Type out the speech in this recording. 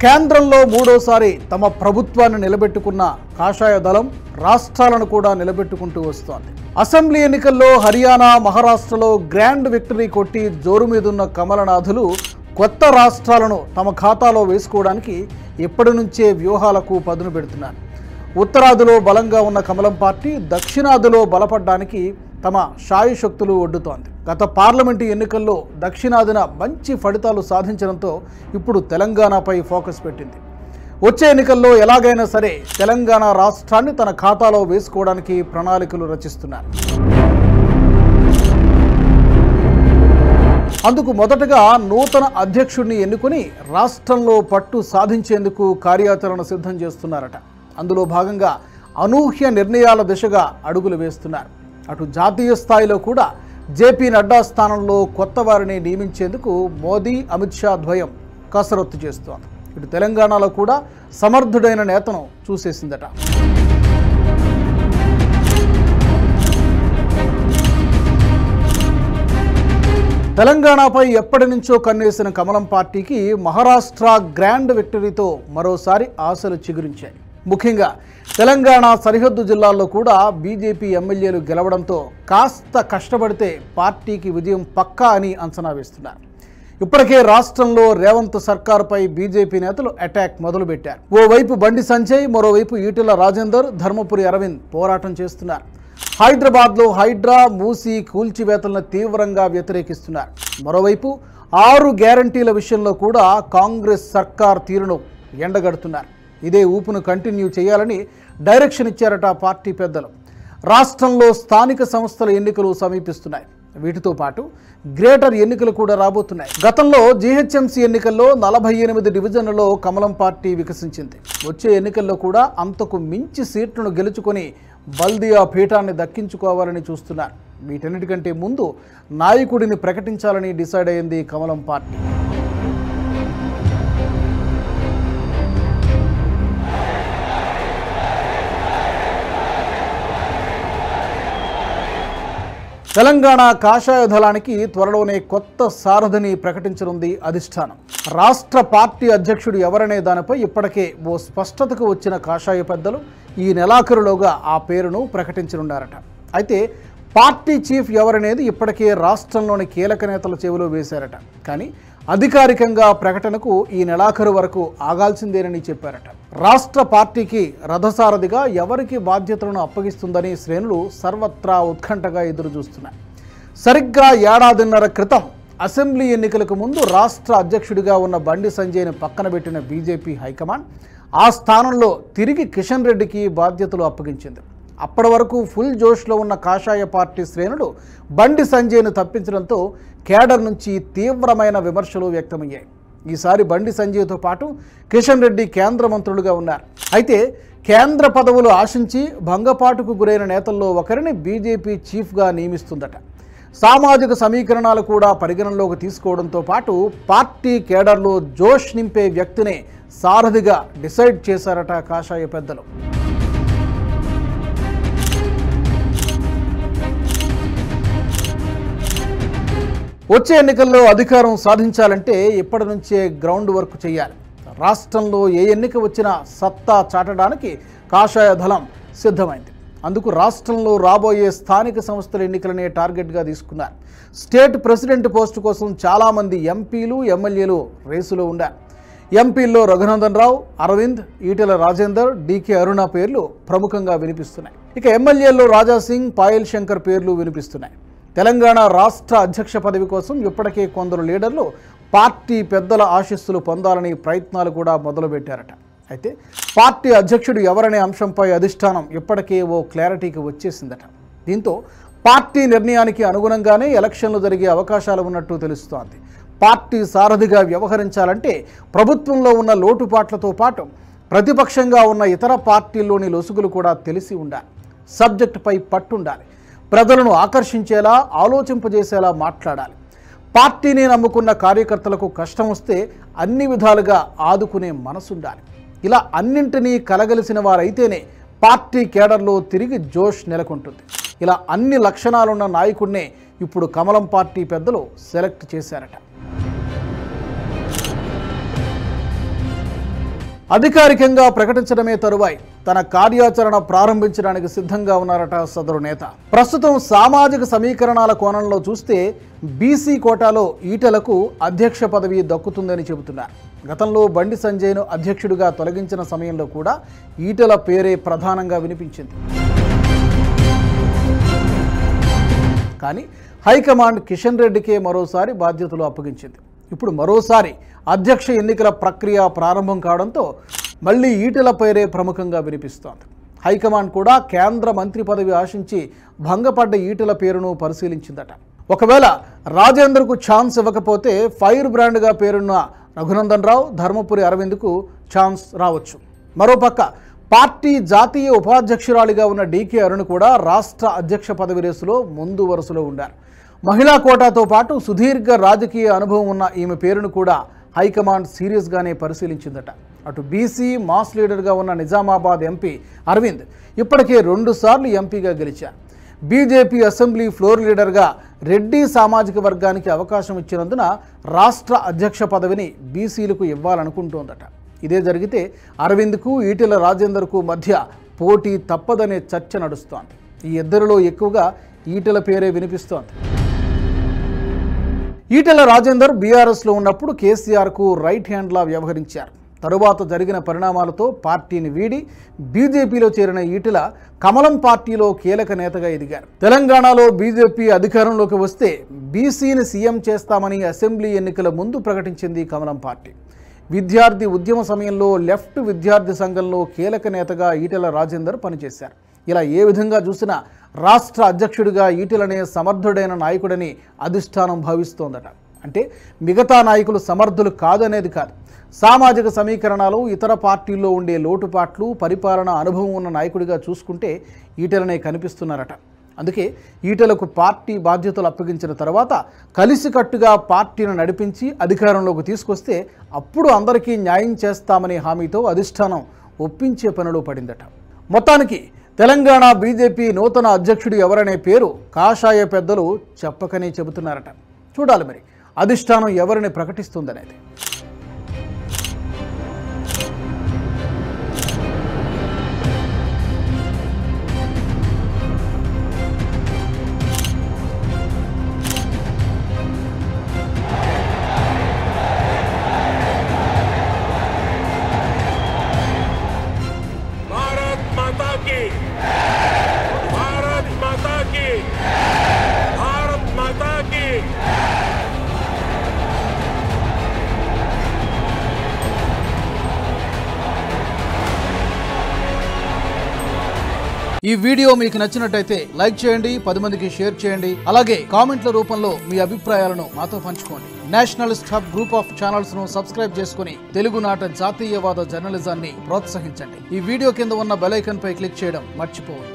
కేంద్రంలో మూడోసారి తమ ప్రభుత్వాన్ని నిలబెట్టుకున్న కాషాయ దళం రాష్ట్రాలను కూడా నిలబెట్టుకుంటూ వస్తోంది. అసెంబ్లీ ఎన్నికల్లో హర్యానా, మహారాష్ట్రలో గ్రాండ్ విక్టరీ కొట్టి జోరు మీదున్న కమలనాథులు కొత్త రాష్ట్రాలను తమ ఖాతాలో వేసుకోవడానికి ఇప్పటి నుంచే వ్యూహాలకు పదును పెడుతున్నారు. ఉత్తరాదిలో బలంగా ఉన్న కమలం పార్టీ దక్షిణాదిలో బలపడడానికి తమ శాయశక్తులు ఒడ్డుతోంది. గత పార్లమెంటు ఎన్నికల్లో దక్షిణాదిన మంచి ఫలితాలు సాధించడంతో ఇప్పుడు తెలంగాణపై ఫోకస్ పెట్టింది. వచ్చే ఎన్నికల్లో ఎలాగైనా సరే తెలంగాణ రాష్ట్రాన్ని తన ఖాతాలో వేసుకోవడానికి ప్రణాళికలు రచిస్తున్నారు. అందుకు మొదటగా నూతన అధ్యక్షుడిని ఎన్నుకొని రాష్ట్రంలో పట్టు సాధించేందుకు కార్యాచరణ సిద్ధం చేస్తున్నారట. అందులో భాగంగా అనూహ్య నిర్ణయాల దిశగా అడుగులు వేస్తున్నారు. అటు జాతీయ స్థాయిలో కూడా జేపీ నడ్డా స్థానంలో కొత్త వారిని నియమించేందుకు మోదీ, అమిత్ షా ద్వయం కసరత్తు చేస్తోంది. ఇటు తెలంగాణలో కూడా సమర్థుడైన నేతను చూసేసిందట. తెలంగాణపై ఎప్పటి నుంచో కన్నేసిన కమలం పార్టీకి మహారాష్ట్ర గ్రాండ్ విక్టరీతో మరోసారి ఆశలు చిగురించాయి. ముఖ్యంగా తెలంగాణ సరిహద్దు జిల్లాల్లో కూడా బీజేపీ ఎమ్మెల్యేలు గెలవడంతో కాస్త కష్టపడితే పార్టీకి విజయం పక్కా అని అంచనా వేస్తున్నారు. ఇప్పటికే రాష్ట్రంలో రేవంత్ సర్కారుపై బీజేపీ నేతలు అటాక్ మొదలుపెట్టారు. ఓవైపు బండి సంజయ్, మరోవైపు ఈటెల రాజేందర్, ధర్మపురి అరవింద్ పోరాటం చేస్తున్నారు. హైదరాబాద్లో హైడ్రా, మూసీ కూల్చివేతలను తీవ్రంగా వ్యతిరేకిస్తున్నారు. మరోవైపు 6 గ్యారంటీల విషయంలో కూడా కాంగ్రెస్ సర్కార్ తీరును ఎండగడుతున్నారు. ఇదే ఊపును కంటిన్యూ చేయాలని డైరెక్షన్ ఇచ్చారట పార్టీ పెద్దలు. రాష్ట్రంలో స్థానిక సంస్థల ఎన్నికలు సమీపిస్తున్నాయి. వీటితో పాటు గ్రేటర్ ఎన్నికలు కూడా రాబోతున్నాయి. గతంలో జీహెచ్ఎంసీ ఎన్నికల్లో 48 డివిజన్లలో కమలం పార్టీ వికసించింది. వచ్చే ఎన్నికల్లో కూడా అంతకు మించి సీట్లను గెలుచుకొని బల్దియా పీఠాన్ని దక్కించుకోవాలని చూస్తున్నారు. వీటన్నిటికంటే ముందు నాయకుడిని ప్రకటించాలని డిసైడ్ అయింది కమలం పార్టీ. తెలంగాణ కాషాయ దళానికి త్వరలోనే కొత్త సారథిని ప్రకటించనుంది అధిష్టానం. రాష్ట్ర పార్టీ అధ్యక్షుడు ఎవరనే దానిపై ఇప్పటికే ఓ స్పష్టతకు వచ్చిన కాషాయ పెద్దలు ఈ నెలాఖరులోగా ఆ పేరును ప్రకటించనున్నారట. అయితే పార్టీ చీఫ్ ఎవరనేది ఇప్పటికే రాష్ట్రంలోని కీలక నేతల చెవిలో వేశారట. కానీ అధికారికంగా ప్రకటనకు ఈ నెలాఖరు వరకు ఆగాల్సిందేనని చెప్పారట. రాష్ట్ర పార్టీకి రథసారథిగా ఎవరికి బాధ్యతలను అప్పగిస్తుందని శ్రేణులు సర్వత్రా ఉత్కంఠగా ఎదురుచూస్తున్నాయి. సరిగ్గా ఏడాదిన్నర క్రితం అసెంబ్లీ ఎన్నికలకు ముందు రాష్ట్ర అధ్యక్షుడిగా ఉన్న బండి సంజయ్ను పక్కన పెట్టిన బీజేపీ హైకమాండ్ ఆ స్థానంలో తిరిగి కిషన్ రెడ్డికి బాధ్యతలు అప్పగించింది. అప్పటి వరకు ఫుల్ జోష్లో ఉన్న కాషాయ పార్టీ శ్రేణులు బండి సంజయ్ను తప్పించడంతో కేడర్ నుంచి తీవ్రమైన విమర్శలు వ్యక్తమయ్యాయి. ఈసారి బండి సంజయ్తో పాటు కిషన్ రెడ్డి కేంద్ర మంత్రులుగా ఉన్నారు. అయితే కేంద్ర పదవులు ఆశించి భంగపాటుకు గురైన నేతల్లో ఒకరిని బీజేపీ చీఫ్గా నియమిస్తుందట. సామాజిక సమీకరణాలు కూడా పరిగణనలోకి తీసుకోవడంతో పాటు పార్టీ కేడర్లో జోష్ నింపే వ్యక్తినే సారథిగా డిసైడ్ చేశారట కాషాయ పెద్దలు. వచ్చే ఎన్నికల్లో అధికారం సాధించాలంటే ఇప్పటి నుంచే గ్రౌండ్ వర్క్ చేయాలి. రాష్ట్రంలో ఏ ఎన్నిక వచ్చినా సత్తా చాటడానికి కాషాయ దళం సిద్ధమైంది. అందుకు రాష్ట్రంలో రాబోయే స్థానిక సంస్థల ఎన్నికలనే టార్గెట్గా తీసుకున్నారు. స్టేట్ ప్రెసిడెంట్ పోస్టు కోసం చాలామంది ఎంపీలు, ఎమ్మెల్యేలు రేసులో ఉన్నారు. ఎంపీల్లో రఘునందన్ రావు, అరవింద్, ఈటెల రాజేందర్, డీకే అరుణ పేర్లు ప్రముఖంగా వినిపిస్తున్నాయి. ఇక ఎమ్మెల్యేల్లో రాజాసింగ్, పాయల్ శంకర్ పేర్లు వినిపిస్తున్నాయి. తెలంగాణ రాష్ట్ర అధ్యక్ష పదవి కోసం ఇప్పటికే కొందరు లీడర్లు పార్టీ పెద్దల ఆశీస్సులు పొందాలని ప్రయత్నాలు కూడా మొదలుపెట్టారట. అయితే పార్టీ అధ్యక్షుడు ఎవరనే అంశంపై అధిష్టానం ఇప్పటికే ఓ క్లారిటీకి వచ్చేసిందట. దీంతో పార్టీ నిర్ణయానికి అనుగుణంగానే ఎలక్షన్లు జరిగే అవకాశాలు ఉన్నట్టు తెలుస్తోంది. పార్టీ సారథిగా వ్యవహరించాలంటే ప్రభుత్వంలో ఉన్న లోటుపాట్లతో పాటు ప్రతిపక్షంగా ఉన్న ఇతర పార్టీల్లోని లొసుగులు కూడా తెలిసి ఉండాలి. సబ్జెక్టుపై పట్టుండాలి. ప్రజలను ఆకర్షించేలా, ఆలోచింపజేసేలా మాట్లాడాలి. పార్టీని నమ్ముకున్న కార్యకర్తలకు కష్టం వస్తే అన్ని విధాలుగా ఆదుకునే మనసుండాలి. ఇలా అన్నింటినీ కలగలిసిన వారైతేనే పార్టీ కేడర్లో తిరిగి జోష్ నెలకొంటుంది. ఇలా అన్ని లక్షణాలున్న నాయకుడినే ఇప్పుడు కమలం పార్టీ పెద్దలు సెలెక్ట్ చేశారట. అధికారికంగా ప్రకటించడమే తరువాయి తన కార్యాచరణ ప్రారంభించడానికి సిద్ధంగా ఉన్నారట సదరు నేత. ప్రస్తుతం సామాజిక సమీకరణాల కోణంలో చూస్తే బీసీ కోటాలో ఈటెలకు అధ్యక్ష పదవి దక్కుతుందని చెబుతున్నారు. గతంలో బండి సంజయ్ను అధ్యక్షుడిగా తొలగించిన సమయంలో కూడా ఈటెల పేరే ప్రధానంగా వినిపించింది. కానీ హైకమాండ్ కిషన్ రెడ్డికే మరోసారి బాధ్యతలు అప్పగించింది. ఇప్పుడు మరోసారి అధ్యక్ష ఎన్నికల ప్రక్రియ ప్రారంభం కావడంతో మళ్ళీ ఈటెల పేరే ప్రముఖంగా వినిపిస్తోంది. హైకమాండ్ కూడా కేంద్ర మంత్రి పదవి ఆశించి భంగపడ్డ ఈటెల పేరును పరిశీలించిందట. ఒకవేళ రాజేందర్కు ఛాన్స్ ఇవ్వకపోతే ఫైర్ బ్రాండ్గా పేరున్న రఘునందన్ రావు, ధర్మపురి అరవింద్కు ఛాన్స్ రావచ్చు. మరోపక్క పార్టీ జాతీయ ఉపాధ్యక్షురాలిగా ఉన్న డీకే అరుణ్ కూడా రాష్ట్ర అధ్యక్ష పదవి రేసులో ముందు వరుసలో ఉన్నారు. మహిళా కోటాతో పాటు సుదీర్ఘ రాజకీయ అనుభవం ఉన్న ఈమె పేరును కూడా హైకమాండ్ సీరియస్గానే పరిశీలించిందట. అటు బీసీ మాస్ లీడర్గా ఉన్న నిజామాబాద్ ఎంపీ అరవింద్ ఇప్పటికే 2 సార్లు ఎంపీగా గెలిచారు. బీజేపీ అసెంబ్లీ ఫ్లోర్ లీడర్గా రెడ్డి సామాజిక వర్గానికి అవకాశం ఇచ్చినందున రాష్ట్ర అధ్యక్ష పదవిని బీసీలకు ఇవ్వాలనుకుంటోందట. ఇదే జరిగితే అరవింద్కు ఈటెల రాజేందర్కు మధ్య పోటీ తప్పదనే చర్చ నడుస్తోంది. ఈ ఇద్దరిలో ఎక్కువగా ఈటెల పేరే వినిపిస్తోంది. ఈటెల రాజేందర్ బీఆర్ఎస్లో ఉన్నప్పుడు కేసీఆర్కు రైట్ హ్యాండ్లా వ్యవహరించారు. తరువాత జరిగిన పరిణామాలతో పార్టీని వీడి బీజేపీలో చేరిన ఈటెల కమలం పార్టీలో కీలక నేతగా ఎదిగారు. తెలంగాణలో బీజేపీ అధికారంలోకి వస్తే బీసీని సీఎం చేస్తామని అసెంబ్లీ ఎన్నికల ముందు ప్రకటించింది కమలం పార్టీ. విద్యార్థి ఉద్యమ సమయంలో లెఫ్ట్ విద్యార్థి సంఘంలో కీలక నేతగా ఈటెల రాజేందర్ పనిచేశారు. ఇలా ఏ విధంగా చూసినా రాష్ట్ర అధ్యక్షుడిగా ఈటెలనే సమర్థుడైన నాయకుడని అధిష్టానం భావిస్తోందట. అంటే మిగతా నాయకులు సమర్థులు కాదనేది కాదు, సామాజిక సమీకరణాలు, ఇతర పార్టీల్లో ఉండే లోటుపాట్లు, పరిపాలన అనుభవం ఉన్న నాయకుడిగా చూసుకుంటే ఈటెలనే కనిపిస్తున్నారట. అందుకే ఈటెలకు పార్టీ బాధ్యతలు అప్పగించిన తర్వాత కలిసికట్టుగా పార్టీని నడిపించి అధికారంలోకి తీసుకొస్తే అప్పుడు అందరికీ న్యాయం చేస్తామనే హామీతో అధిష్టానం ఒప్పించే పనిలో పడిందట. మొత్తానికి తెలంగాణ బీజేపీ నూతన అధ్యక్షుడు ఎవరనే పేరు కాషాయ పెద్దలు చెప్పకనే చెబుతున్నారట. చూడాలి మరి అధిష్టానం ఎవరిని ప్రకటిస్తుందనేది. ఈ వీడియో మీకు నచ్చినట్టయితే లైక్ చేయండి, 10 మందికి షేర్ చేయండి. అలాగే కామెంట్ల రూపంలో మీ అభిప్రాయాలను మాతో పంచుకోండి. Nationalist hub group of channels ను సబ్స్క్రైబ్ చేసుకుని తెలుగునాట జాతీయవాద జర్నలిజాన్ని ప్రోత్సహించండి. ఈ వీడియో కింద ఉన్న బెల్ ఐకాన్ పై క్లిక్ చేయడం మర్చిపోవద్దు.